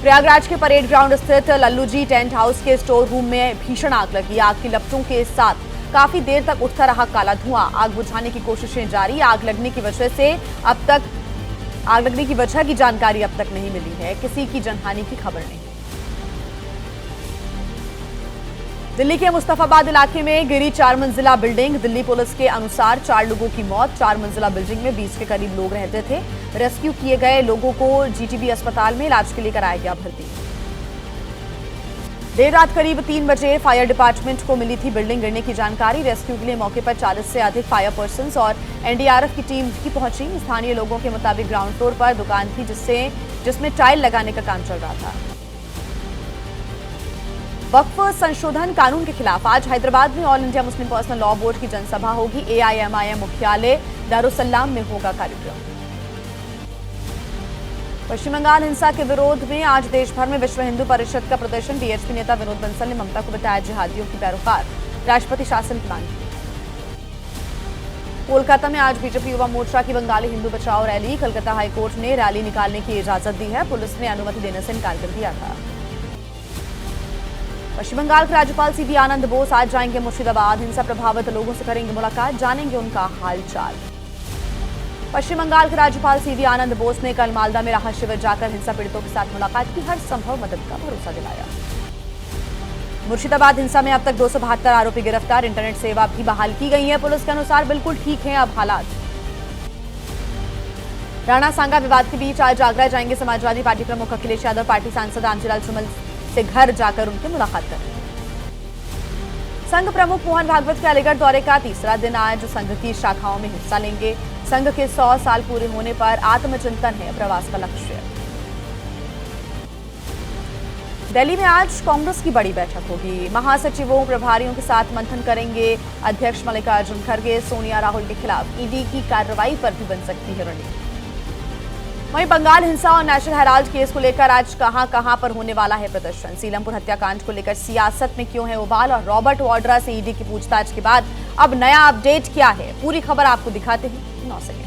प्रयागराज के parade ground स्थित लल्लू जी tent house के स्टोर रूम में भीषण आग लगी। आग की लपटों के साथ काफी देर तक उठता रहा काला धुआं। आग बुझाने की कोशिशें जारी। आग लगने की वजह की जानकारी अब तक नहीं मिली है। किसी की जनहानि की खबर नहीं। दिल्ली के मुस्तफाबाद इलाके में गिरी 4 मंजिला बिल्डिंग। दिल्ली पुलिस के अनुसार 4 लोगों की मौत। 4 मंजिला बिल्डिंग में 20 के करीब लोग रहते थे। रेस्क्यू किए गए लोगों को जीटीबी अस्पताल में इलाज के लिए कराया गया भर्ती। देर रात करीब 3 बजे फायर डिपार्टमेंट को मिली थी बिल्डिंग गिरने की जानकारी। रेस्क्यू के लिए मौके पर 40 से अधिक फायर पर्सन्स और एनडीआरएफ की टीम भी पहुंची। स्थानीय लोगों के मुताबिक ग्राउंड फ्लोर पर दुकान थी जिसमें टाइल लगाने का काम चल रहा था। वक्फ संशोधन कानून के खिलाफ आज हैदराबाद में all India Muslim personal law board की जनसभा होगी। एआईएमआईएम मुख्यालय दारुसलाम में होगा कार्यक्रम। पश्चिम बंगाल हिंसा के विरोध में आज देश भर में विश्व हिंदू परिषद का प्रदर्शन। बीएचपी नेता विनोद बंसल ने ममता को बताया जिहादियों की पैरोकार। राष्ट्रपति शासन की मांग की। कोलकाता में आज बीजेपी युवा मोर्चा की बंगाली हिंदू बचाओ रैली। कलकत्ता हाईकोर्ट ने रैली निकालने की इजाजत दी है। पुलिस ने अनुमति देने से इनकार कर दिया था। पश्चिम बंगाल के राज्यपाल सीवी आनंद बोस आज जाएंगे मुर्शिदाबाद। हिंसा प्रभावित लोगों से करेंगे मुलाकात। जानेंगे उनका हालचाल। पश्चिम बंगाल के राज्यपाल सीवी आनंद बोस ने कल मालदा में राहत शिविर जाकर हिंसा पीड़ितों के साथ मुलाकात की। हर संभव मदद का भरोसा दिलाया। मुर्शिदाबाद हिंसा में अब तक 272 आरोपी गिरफ्तार। इंटरनेट सेवा भी बहाल की गई है। पुलिस के अनुसार बिल्कुल ठीक है अब हालात। राणा सांगा विवाद के बीच आज आगरा जाएंगे समाजवादी पार्टी प्रमुख अखिलेश यादव। पार्टी सांसद आंचीलाल चुमल से घर जाकर उनकी मुलाकात करेंगे। संघ प्रमुख मोहन भागवत के अलीगढ़ दौरे का तीसरा दिन आज संघ की शाखाओं में हिस्सा लेंगे। संघ के 100 साल पूरे होने पर आत्मचिंतन है प्रवास का लक्ष्य। दिल्ली में आज कांग्रेस की बड़ी बैठक होगी। महासचिवों प्रभारियों के साथ मंथन करेंगे अध्यक्ष मल्लिकार्जुन खड़गे। सोनिया राहुल के खिलाफ ईडी की कार्रवाई पर भी बन सकती है रणनीति। वहीं बंगाल हिंसा और नेशनल हेराल्ड केस को लेकर आज कहां पर होने वाला है प्रदर्शन। सीलमपुर हत्याकांड को लेकर सियासत में क्यों है उबाल और रॉबर्ट वाड्रा से ईडी की पूछताछ के बाद अब नया अपडेट क्या है, पूरी खबर आपको दिखाते हैं 9 सेकेंड।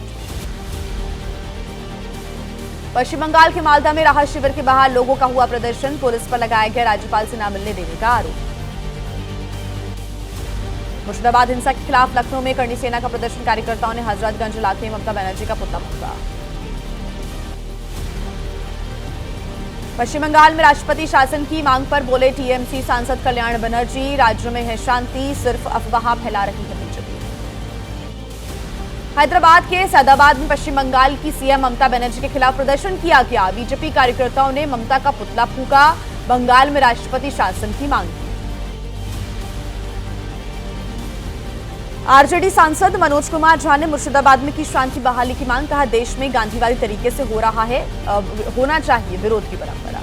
पश्चिम बंगाल के मालदा में राहत शिविर के बाहर लोगों का हुआ प्रदर्शन। पुलिस पर लगाया गया राज्यपाल से न मिलने देने का आरोप। मुर्शिदाबाद हिंसा के खिलाफ लखनऊ में करणी सेना का प्रदर्शन। कार्यकर्ताओं ने हजरतगंज इलाके में ममता बनर्जी का पुतला फूंका। पश्चिम बंगाल में राष्ट्रपति शासन की मांग पर बोले टीएमसी सांसद कल्याण बनर्जी। राज्य में है शांति, सिर्फ अफवाह फैला रही है बीजेपी। हैदराबाद के सैदाबाद में पश्चिम बंगाल की सीएम ममता बनर्जी के खिलाफ प्रदर्शन किया गया। बीजेपी कार्यकर्ताओं ने ममता का पुतला फूंका। बंगाल में राष्ट्रपति शासन की मांग की। आरजेडी सांसद मनोज कुमार झा ने मुर्शिदाबाद में की शांति बहाली की मांग। कहा देश में गांधीवादी तरीके से होना चाहिए विरोध की परंपरा।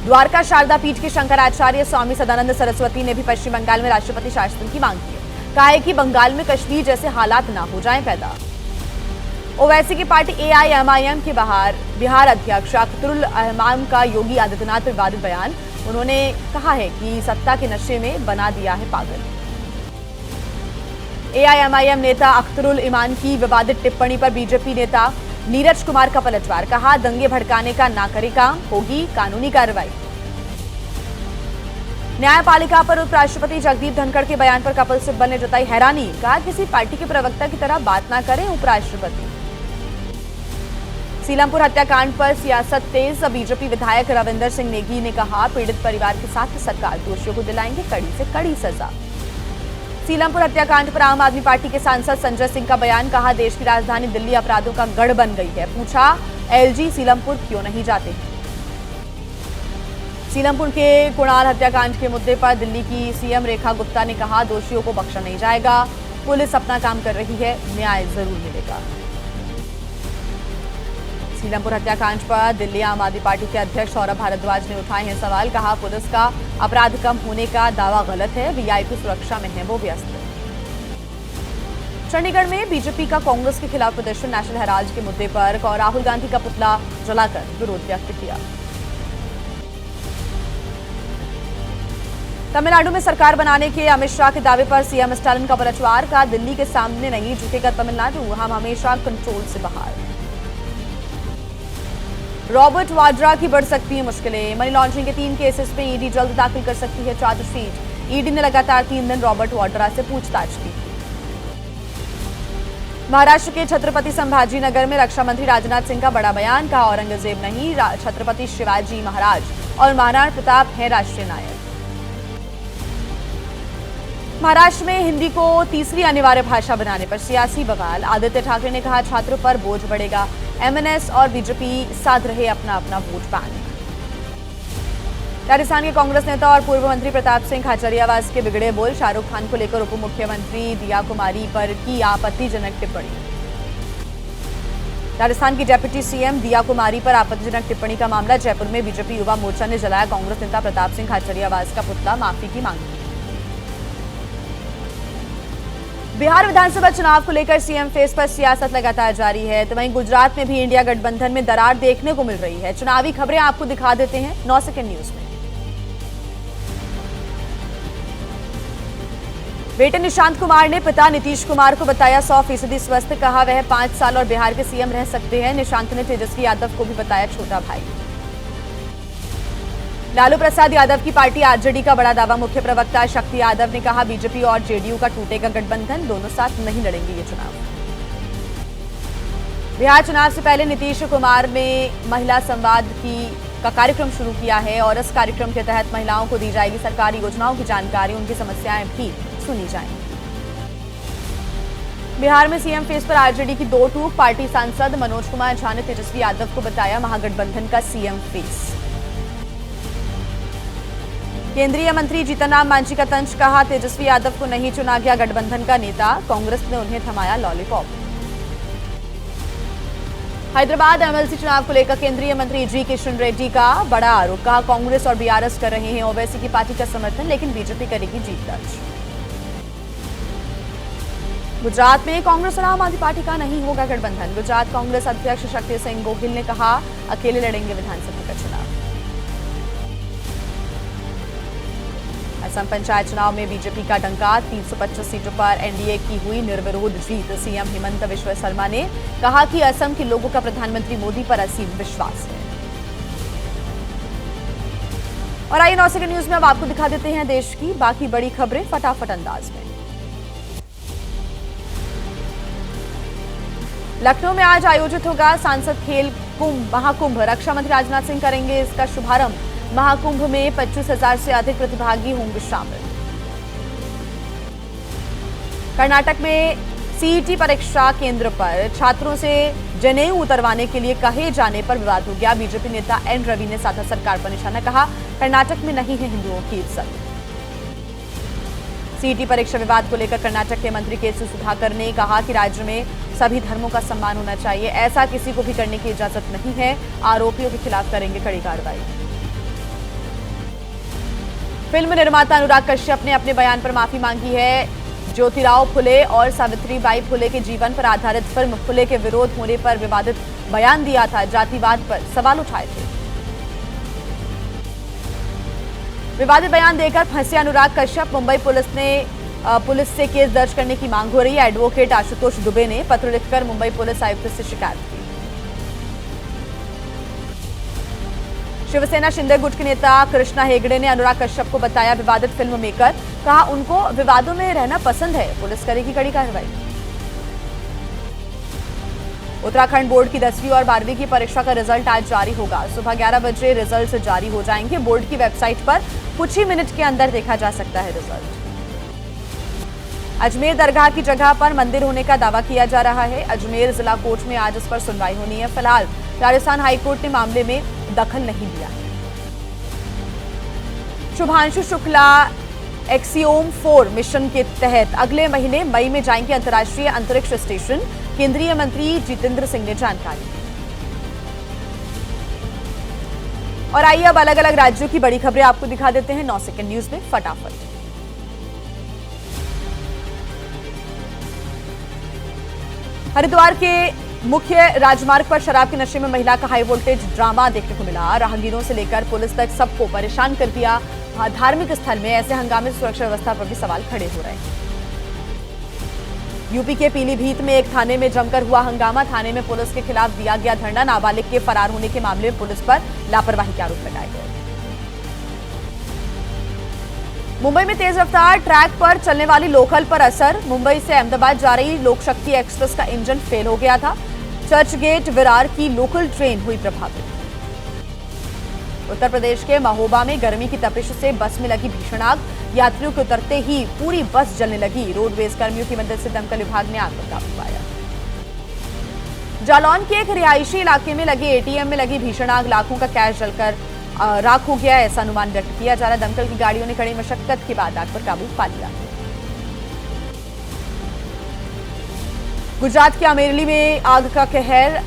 द्वारका शारदा पीठ के शंकराचार्य स्वामी सदानंद सरस्वती ने भी पश्चिम बंगाल में राष्ट्रपति शासन की मांग की। कहा है कि बंगाल में कश्मीर जैसे हालात ना हो जाएं पैदा। ओवैसी की पार्टी एआईएमआईएम के बिहार अध्यक्ष अख्तरुल रहमान का योगी आदित्यनाथ पर विवादित बयान। उन्होंने कहा है कि सत्ता के नशे में बना दिया है पागल। एआईएमआईएम नेता अख्तरुल ईमान की विवादित टिप्पणी पर बीजेपी नेता नीरज कुमार का पलटवार। कहा दंगे भड़काने का ना करे काम, होगी कानूनी कार्रवाई। न्यायपालिका पर उपराष्ट्रपति जगदीप धनखड़ के बयान पर कपिल सिब्बल ने जताई हैरानी। कहा किसी पार्टी के प्रवक्ता की तरह बात ना करें उपराष्ट्रपति। सीलमपुर हत्याकांड पर सियासत तेज। बीजेपी विधायक रविंदर सिंह नेगी ने कहा पीड़ित परिवार के साथ सरकार दोषियों को दिलाएंगे कड़ी से कड़ी सजा। सीलमपुर हत्याकांड पर आम आदमी पार्टी के सांसद संजय सिंह का बयान। कहा देश की राजधानी दिल्ली अपराधों का गढ़ बन गई है। पूछा एलजी सीलमपुर क्यों नहीं जाते। सीलमपुर के कुणाल हत्याकांड के मुद्दे पर दिल्ली की सीएम रेखा गुप्ता ने कहा दोषियों को बख्शा नहीं जाएगा। पुलिस अपना काम कर रही है, न्याय जरूर मिलेगा। सीलमपुर हत्याकांड पर दिल्ली आम आदमी पार्टी के अध्यक्ष सौरभ भारद्वाज ने उठाए हैं सवाल। कहा पुलिस का अपराध कम होने का दावा गलत है। वीआईपी सुरक्षा में है वो व्यस्त। चंडीगढ़ में बीजेपी का कांग्रेस के खिलाफ प्रदर्शन। नेशनल हेराल्ड के मुद्दे पर राहुल गांधी का पुतला जलाकर विरोध व्यक्त किया। तमिलनाडु में सरकार बनाने के अमित शाह के दावे पर सीएम स्टालिन का पलटवार। का दिल्ली के सामने नहीं झुकेगा तमिलनाडु, हम हमेशा कंट्रोल से बाहर। रॉबर्ट वाड्रा की बढ़ सकती है मुश्किलें। मनी लॉन्ड्रिंग के 3 केसेस में ईडी जल्द दाखिल कर सकती है चार्जशीट। ईडी ने लगातार 3 दिन रॉबर्ट वाड्रा से पूछताछ की। महाराष्ट्र के छत्रपति संभाजी नगर में रक्षा मंत्री राजनाथ सिंह का बड़ा बयान। कहा, औरंगजेब नहीं, छत्रपति शिवाजी महाराज और महाराणा प्रताप है राष्ट्रीय नायक। महाराष्ट्र में हिंदी को तीसरी अनिवार्य भाषा बनाने पर सियासी बवाल। आदित्य ठाकरे ने कहा, छात्रों पर बोझ बढ़ेगा। एमएनएस और बीजेपी साध रहे अपना अपना वोट बैंक। राजस्थान के कांग्रेस नेता और पूर्व मंत्री प्रताप सिंह खाचरियावास के बिगड़े बोल। शाहरुख खान को लेकर उप मुख्यमंत्री दिया कुमारी पर की आपत्तिजनक टिप्पणी। राजस्थान की डिप्टी सीएम दिया कुमारी पर आपत्तिजनक टिप्पणी का मामला। जयपुर में बीजेपी युवा मोर्चा ने जलाया कांग्रेस नेता प्रताप सिंह खाचरियावास का पुतला। माफी की मांग की। बिहार विधानसभा चुनाव को लेकर सीएम फेस पर सियासत लगातार जारी है, तो वहीं गुजरात में भी इंडिया गठबंधन में दरार देखने को मिल रही है। चुनावी खबरें आपको दिखा देते हैं 9 सेकंड न्यूज में। बेटे निशांत कुमार ने पिता नीतीश कुमार को बताया 100% स्वस्थ। कहा, वह 5 साल और बिहार के सीएम रह सकते हैं। निशांत ने तेजस्वी यादव को भी बताया छोटा भाई। लालू प्रसाद यादव की पार्टी आरजेडी का बड़ा दावा। मुख्य प्रवक्ता शक्ति यादव ने कहा, बीजेपी और जेडीयू का टूटेगा गठबंधन, दोनों साथ नहीं लड़ेंगे ये चुनाव। बिहार चुनाव से पहले नीतीश कुमार ने महिला संवाद का कार्यक्रम शुरू किया है और इस कार्यक्रम के तहत महिलाओं को दी जाएगी सरकारी योजनाओं की जानकारी, उनकी समस्याएं भी सुनी जाएंगी। बिहार में सीएम फेस पर आरजेडी की 2 टूक। पार्टी सांसद मनोज कुमार झा ने तेजस्वी यादव को बताया महागठबंधन का सीएम फेस। केंद्रीय मंत्री जीतनराम मांझी का तंज। कहा, तेजस्वी यादव को नहीं चुना गया गठबंधन का नेता, कांग्रेस ने उन्हें थमाया लॉलीपॉप। हैदराबाद एमएलसी चुनाव को लेकर केंद्रीय मंत्री जी किशन रेड्डी का बड़ा आरोप। कहा, कांग्रेस और बीआरएस कर रहे हैं ओवैसी की पार्टी का समर्थन, लेकिन बीजेपी करेगी जीत दर्ज। गुजरात में कांग्रेस और आम आदमी पार्टी का नहीं होगा गठबंधन। गुजरात कांग्रेस अध्यक्ष शक्ति सिंह गोहिल ने कहा, अकेले लड़ेंगे विधानसभा का चुनाव। असम पंचायत चुनाव में बीजेपी का डंका। 325 सीटों पर एनडीए की हुई निर्विरोध जीत। सीएम हेमंत बिश्व शर्मा ने कहा कि असम के लोगों का प्रधानमंत्री मोदी पर असीम विश्वास है। और आइए 9 सेकंड न्यूज में अब आपको दिखा देते हैं देश की बाकी बड़ी खबरें फटाफट अंदाज में। लखनऊ में आज आयोजित होगा सांसद खेल महाकुंभ। रक्षा मंत्री राजनाथ सिंह करेंगे इसका शुभारंभ। महाकुंभ में 25,000 से अधिक प्रतिभागी होंगे शामिल। कर्नाटक में सीईटी परीक्षा केंद्र पर छात्रों से जनेऊ उतरवाने के लिए कहे जाने पर विवाद हो गया। बीजेपी नेता एन रवि ने साधा सरकार पर निशाना। कहा, कर्नाटक में नहीं है हिंदुओं की इज्जत। सीईटी परीक्षा विवाद को लेकर कर्नाटक के मंत्री केसी सुधाकर ने कहा कि राज्य में सभी धर्मों का सम्मान होना चाहिए, ऐसा किसी को भी करने की इजाजत नहीं है। आरोपियों के खिलाफ करेंगे कड़ी कार्रवाई। फिल्म निर्माता अनुराग कश्यप ने अपने बयान पर माफी मांगी है। ज्योतिराव फुले और सावित्रीबाई फुले के जीवन पर आधारित फिल्म फुले के विरोध होने पर विवादित बयान दिया था। जातिवाद पर सवाल उठाए थे। विवादित बयान देकर फंसे अनुराग कश्यप। मुंबई पुलिस से केस दर्ज करने की मांग हो रही है। एडवोकेट आशुतोष दुबे ने पत्र लिखकर मुंबई पुलिस आयुक्त से शिकायत की। शिवसेना शिंदे गुट के नेता कृष्णा हेगड़े ने अनुराग कश्यप को बताया विवादित फिल्म मेकर। कहा, उनको विवादों में रहना पसंद है, पुलिस करेगी कड़ी कार्रवाई। उत्तराखंड बोर्ड की 10वीं और 12वीं की परीक्षा का रिजल्ट आज जारी होगा। सुबह 11 बजे रिजल्ट जारी हो जाएंगे। बोर्ड की वेबसाइट पर कुछ ही मिनट के अंदर देखा जा सकता है रिजल्ट। अजमेर दरगाह की जगह पर मंदिर होने का दावा किया जा रहा है। अजमेर जिला कोर्ट में आज इस पर सुनवाई होनी है। फिलहाल राजस्थान हाईकोर्ट ने मामले में दखल नहीं दिया है। शुभांशु शुक्ला एक्सियोम 4 मिशन के तहत अगले महीने मई में जाएंगे अंतर्राष्ट्रीय अंतरिक्ष स्टेशन। केंद्रीय मंत्री जितेंद्र सिंह ने जानकारी दी। और आइए अब अलग अलग राज्यों की बड़ी खबरें आपको दिखा देते हैं 9 सेकंड न्यूज में फटाफट। हरिद्वार के मुख्य राजमार्ग पर शराब के नशे में महिला का हाई वोल्टेज ड्रामा देखने को मिला। राहगीरों से लेकर पुलिस तक सबको परेशान कर दिया। धार्मिक स्थल में ऐसे हंगामे से सुरक्षा व्यवस्था पर भी सवाल खड़े हो रहे हैं। यूपी के पीलीभीत में एक थाने में जमकर हुआ हंगामा। थाने में पुलिस के खिलाफ दिया गया धरना। नाबालिग के फरार होने के मामले में पुलिस पर लापरवाही के आरोप लगाए गए। मुंबई में तेज रफ्तार ट्रैक पर चलने वाली लोकल पर असर। मुंबई से अहमदाबाद जा रही लोकशक्ति एक्सप्रेस का इंजन फेल हो गया था। चर्चगेट विरार की लोकल ट्रेन हुई प्रभावित। उत्तर प्रदेश के महोबा में गर्मी की तपिश से बस में लगी भीषण आग। यात्रियों के उतरते ही पूरी बस जलने लगी। रोडवेज कर्मियों की मदद से दमकल विभाग ने आग पर काबू पाया। जालौन के एक रिहायशी इलाके में लगे एटीएम में लगी भीषण आग। लाखों का कैश जलकर राख हो गया, ऐसा अनुमान व्यक्त किया जा रहा है। दमकल की गाड़ियों ने कड़ी मशक्कत के बाद आग पर काबू पा लिया। गुजरात के अमेरली में आग का कहर।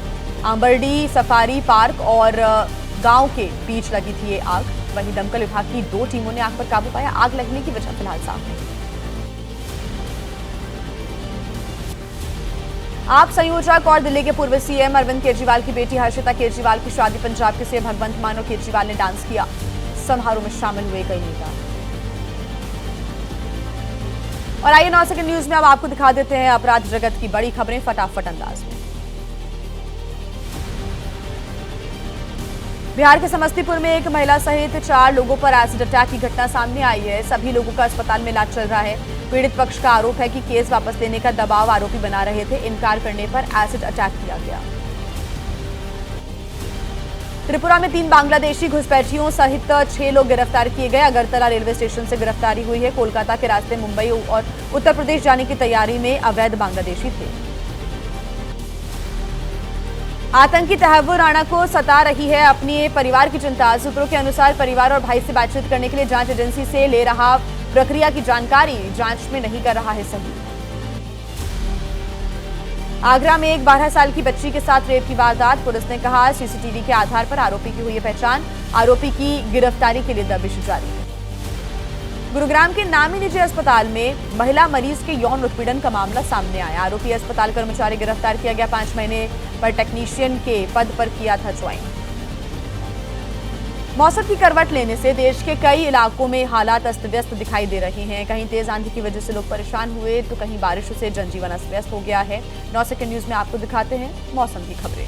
आंबरडी सफारी पार्क और गांव के बीच लगी थी ये आग। वहीं दमकल विभाग की 2 टीमों ने आग पर काबू पाया। आग लगने की वजह फिलहाल साफ नहीं। आप संयोजक और दिल्ली के पूर्व सीएम अरविंद केजरीवाल की बेटी हर्षिता केजरीवाल की शादी पंजाब के सीएम भगवंत मान और केजरीवाल ने डांस किया। समारोह में शामिल हुए कई नेता। और आइए 9 सेकंड न्यूज में अब आपको दिखा देते हैं अपराध जगत की बड़ी खबरें फटाफट अंदाज में। बिहार के समस्तीपुर में एक महिला सहित 4 लोगों पर एसिड अटैक की घटना सामने आई है। सभी लोगों का अस्पताल में इलाज चल रहा है। पीड़ित पक्ष का आरोप है कि केस वापस लेने का दबाव आरोपी बना रहे थे। इनकार करने पर एसिड अटैक किया गया। त्रिपुरा में 3 बांग्लादेशी घुसपैठियों सहित 6 लोग गिरफ्तार किए गए। अगरतला रेलवे स्टेशन से गिरफ्तारी हुई है। कोलकाता के रास्ते मुंबई और उत्तर प्रदेश जाने की तैयारी में अवैध बांग्लादेशी थे। आतंकी तहव्वुर राणा को सता रही है अपने परिवार की चिंता। सूत्रों के अनुसार परिवार और भाई से बातचीत करने के लिए जांच एजेंसी से ले रहा प्रक्रिया की जानकारी जांच में नहीं कर रहा है सही। आगरा में एक 12 साल की बच्ची के साथ रेप की वारदात। पुलिस ने कहा सीसीटीवी के आधार पर आरोपी की हुई है पहचान। आरोपी की गिरफ्तारी के लिए दबिश जारी है। गुरुग्राम के नामी निजी अस्पताल में महिला मरीज के यौन उत्पीड़न का मामला सामने आया। आरोपी अस्पताल कर्मचारी गिरफ्तार किया गया। 5 महीने पर टेक्नीशियन के पद पर किया था ज्वाइन। मौसम की करवट लेने से देश के कई इलाकों में हालात अस्त व्यस्त दिखाई दे रहे हैं। कहीं तेज आंधी की वजह से लोग परेशान हुए तो कहीं बारिशों से जनजीवन अस्त व्यस्त हो गया है। 9 सेकंड न्यूज में आपको दिखाते हैं मौसम की खबरें।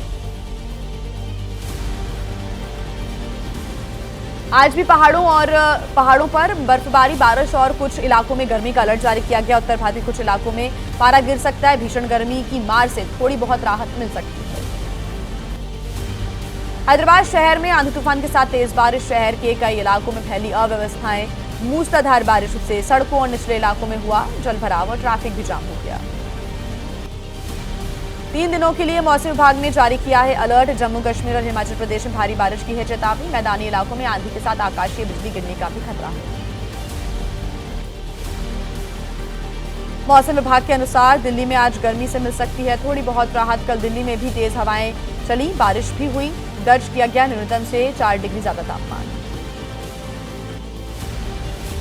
आज भी पहाड़ों पर बर्फबारी, बारिश और कुछ इलाकों में गर्मी का अलर्ट जारी किया गया। उत्तर भारतीय कुछ इलाकों में पारा गिर सकता है। भीषण गर्मी की मार से थोड़ी बहुत राहत मिल सकती है। हैदराबाद शहर में आंधी तूफान के साथ तेज बारिश। शहर के कई इलाकों में फैली अव्यवस्थाएं। मूसलाधार बारिश से सड़कों और निचले इलाकों में हुआ जलभराव और ट्रैफिक भी जाम हो गया। 3 दिनों के लिए मौसम विभाग ने जारी किया है अलर्ट। जम्मू कश्मीर और हिमाचल प्रदेश में भारी बारिश की है चेतावनी। मैदानी इलाकों में आंधी के साथ आकाशीय बिजली गिरने का भी खतरा है। मौसम विभाग के अनुसार दिल्ली में आज गर्मी से मिल सकती है थोड़ी बहुत राहत। कल दिल्ली में भी तेज हवाएं चली, बारिश भी हुई। दर्ज किया गया न्यूनतम से 4 डिग्री ज्यादा तापमान।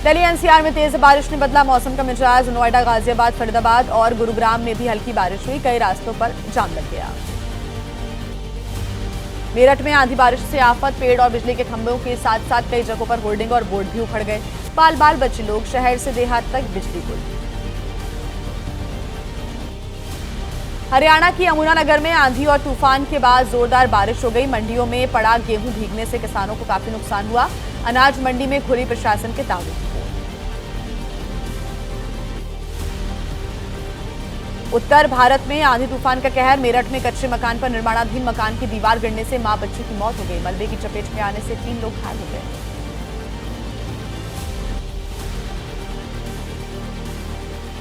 दिल्ली एनसीआर में तेज बारिश ने बदला मौसम का मिजाज। नोएडा, गाजियाबाद, फरीदाबाद और गुरुग्राम में भी हल्की बारिश हुई। कई रास्तों पर जाम लग गया। मेरठ में आंधी बारिश से आफत। पेड़ और बिजली के खंभों के साथ साथ कई जगहों पर होर्डिंग और बोर्ड भी उखड़ गए। बाल बाल बच्चे लोग शहर से देहात तक बिजली गुल। हरियाणा की यमुनानगर में आंधी और तूफान के बाद जोरदार बारिश हो गई। मंडियों में पड़ा गेहूं भीगने से किसानों को काफी नुकसान हुआ। अनाज मंडी में खुली प्रशासन के ताबे। उत्तर भारत में आंधी तूफान का कहर। मेरठ में कच्चे मकान पर निर्माणाधीन मकान की दीवार गिरने से मां बच्ची की मौत हो गई। मलबे की चपेट में आने से 3 लोग घायल हो गए।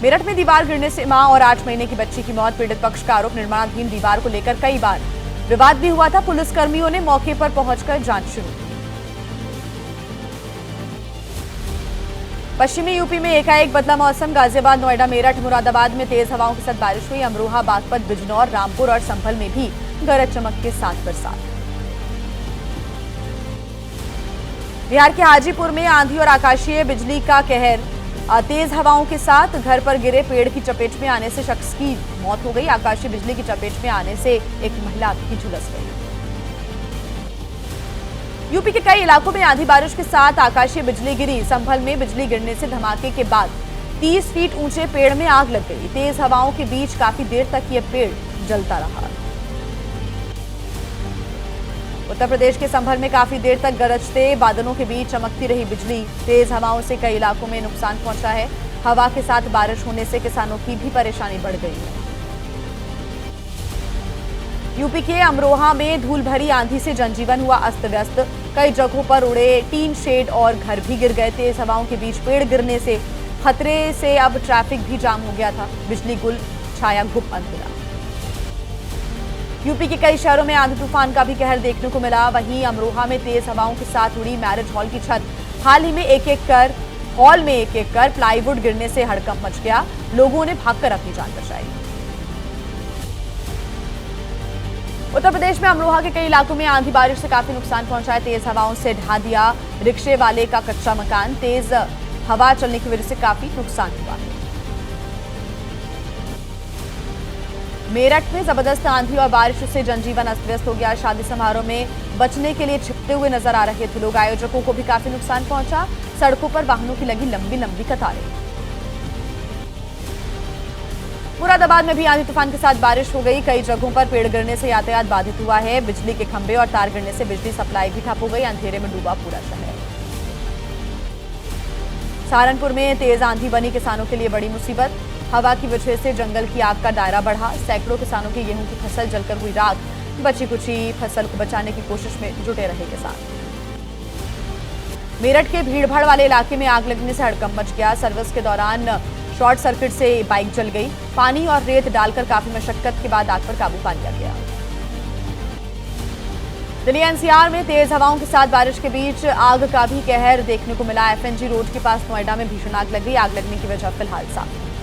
मेरठ में दीवार गिरने से मां और 8 महीने की बच्ची की मौत। पीड़ित पक्ष का आरोप निर्माणाधीन दीवार को लेकर कई बार विवाद भी हुआ था। पुलिसकर्मियों ने मौके पर पहुंचकर जांच शुरू की। पश्चिमी यूपी में एकाएक बदला मौसम। गाजियाबाद, नोएडा, मेरठ, मुरादाबाद में तेज हवाओं के साथ बारिश हुई। अमरोहा, बागपत, बिजनौर, रामपुर और संभल में भी गरज चमक के साथ बरसात। बिहार के हाजीपुर में आंधी और आकाशीय बिजली का कहर। तेज हवाओं के साथ घर पर गिरे पेड़ की चपेट में आने से शख्स की मौत हो गई। आकाशीय बिजली की चपेट में आने से एक महिला की झुलस गई। यूपी के कई इलाकों में आंधी बारिश के साथ आकाशीय बिजली गिरी। संभल में बिजली गिरने से धमाके के बाद 30 फीट ऊंचे पेड़ में आग लग गई। तेज हवाओं के बीच काफी देर तक यह पेड़ जलता रहा। उत्तर प्रदेश के संभल में काफी देर तक गरजते बादलों के बीच चमकती रही बिजली। तेज हवाओं से कई इलाकों में नुकसान पहुंचा है। हवा के साथ बारिश होने से किसानों की भी परेशानी बढ़ गई है। यूपी के अमरोहा में धूल भरी आंधी से जनजीवन हुआ अस्त व्यस्त। कई जगहों पर उड़े टीन शेड और घर भी गिर गए। तेज हवाओं के बीच पेड़ गिरने से खतरे से अब ट्रैफिक भी जाम हो गया था। बिजली गुल, छाया गुप अंधेरा। यूपी के कई शहरों में आंधी तूफान का भी कहर देखने को मिला। वहीं अमरोहा में तेज हवाओं के साथ उड़ी मैरिज हॉल की छत। हाल ही में एक एक कर प्लाईवुड गिरने से हड़कंप मच गया। लोगों ने भागकर अपनी जान बचाई। उत्तर प्रदेश में अमरोहा के कई इलाकों में आंधी बारिश से काफी नुकसान पहुंचा है। तेज हवाओं से ढहा दिया रिक्शे वाले का कच्चा मकान। तेज हवा चलने की वजह से काफी नुकसान हुआ है। मेरठ में जबरदस्त आंधी और बारिश से जनजीवन अस्त व्यस्त हो गया। शादी समारोह में बचने के लिए छिपते हुए नजर आ रहे थे लोग। आयोजकों को भी काफी नुकसान पहुंचा। सड़कों पर वाहनों की लगी लंबी लंबी कतारें। मुरादाबाद में भी आंधी तूफान के साथ बारिश हो गई। कई जगहों पर पेड़ गिरने से यातायात बाधित हुआ है। बिजली के खंभे और तार गिरने से बिजली सप्लाई भी ठप हो गई। अंधेरे में डूबा पूरा शहर। सहारनपुर में तेज आंधी बनी किसानों के लिए बड़ी मुसीबत। हवा की वजह से जंगल की आग का दायरा बढ़ा। सैकड़ों किसानों की गेहूं की फसल जलकर हुई राख। बची कुची फसल को बचाने की कोशिश में जुटे रहे किसान। मेरठ के भीड़भाड़ वाले इलाके में आग लगने से हड़कंप मच गया। सर्विस के दौरान शॉर्ट सर्किट से बाइक जल गई। पानी और रेत डालकर काफी मशक्कत के बाद आग पर काबू पा लिया गया। दिल्ली एनसीआर में तेज हवाओं के साथ बारिश के बीच आग का भी कहर देखने को मिला। एफएनजी रोड के पास नोएडा में भीषण आग लग गई। आग लगने की वजह फिलहाल साफ नहीं।